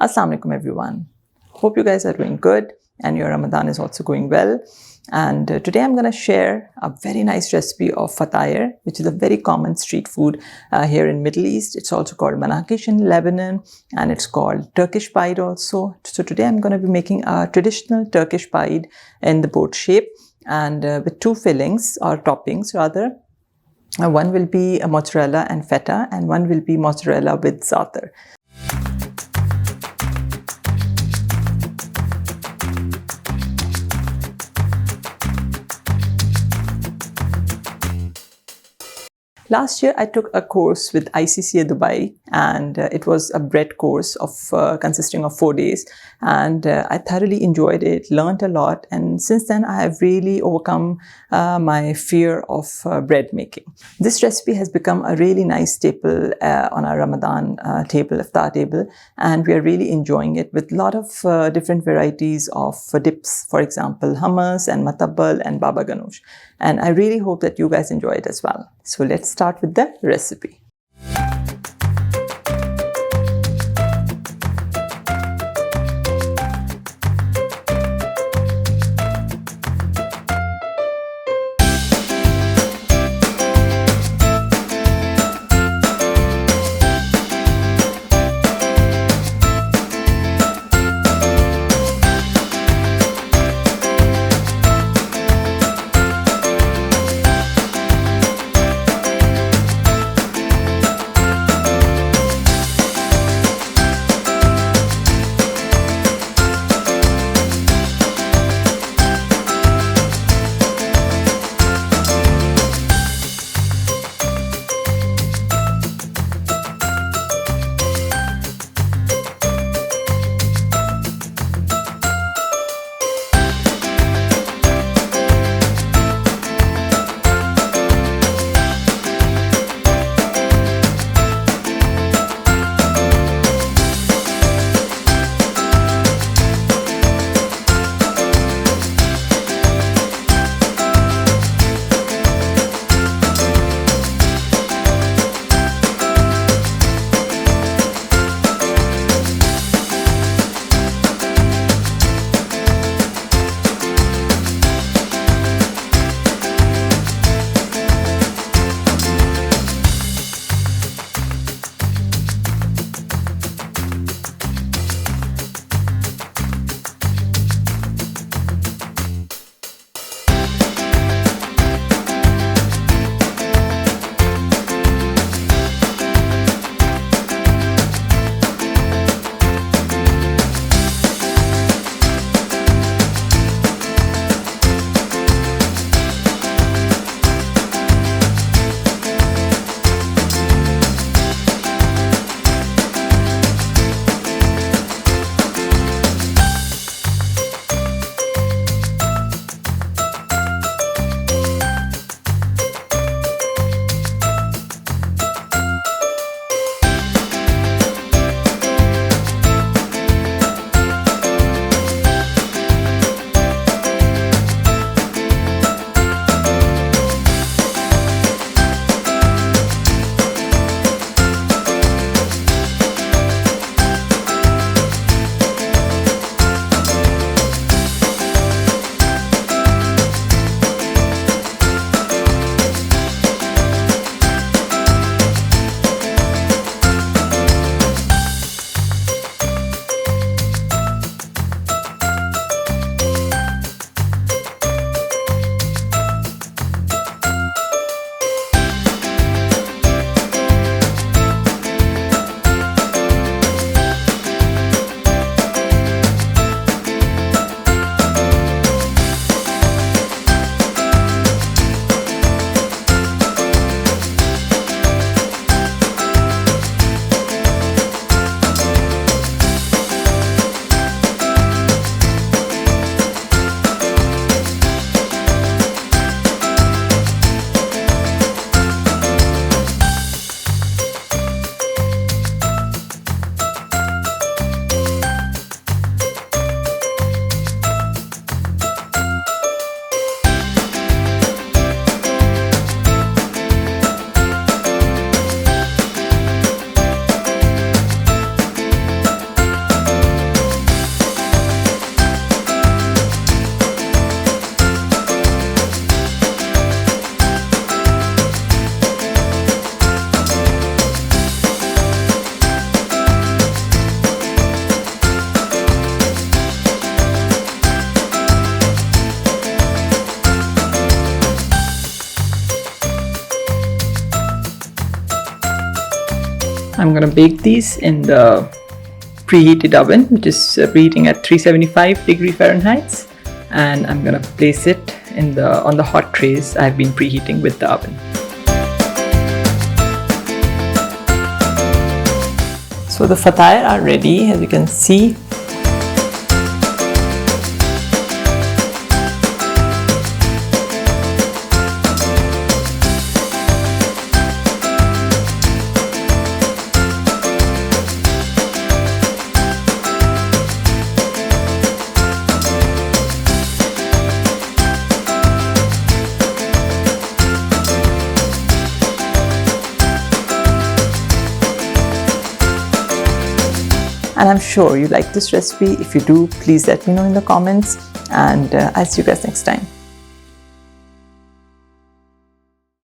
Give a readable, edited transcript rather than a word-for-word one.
Assalamu alaikum everyone. Hope you guys are doing good and your Ramadan is also going well. And today I'm going to share a very nice recipe of Fatayer, which is a very common street food here in Middle East. It's also called Manakish in Lebanon, and it's called Turkish Pide also. So today I'm going to be making a traditional Turkish Pide in the boat shape, and with two fillings or toppings rather. One will be a mozzarella and feta, and one will be mozzarella with zaatar. Last year, I took a course with ICCA Dubai, and it was a bread course of consisting of 4 days, and I thoroughly enjoyed it, learned a lot, and since then I have really overcome my fear of bread making. This recipe has become a really nice staple on our Ramadan table, Iftar table, and we are really enjoying it with a lot of different varieties of dips, for example, hummus and matabbal and baba ganoush. And I really hope that you guys enjoy it as well. So let's start with the recipe. I'm gonna bake these in the preheated oven, which is preheating at 375°F, and I'm gonna place it on the hot trays I've been preheating with the oven. So the Fatayer are ready, as you can see. And I'm sure you like this recipe. If you do, please let me know in the comments, and I'll see you guys next time.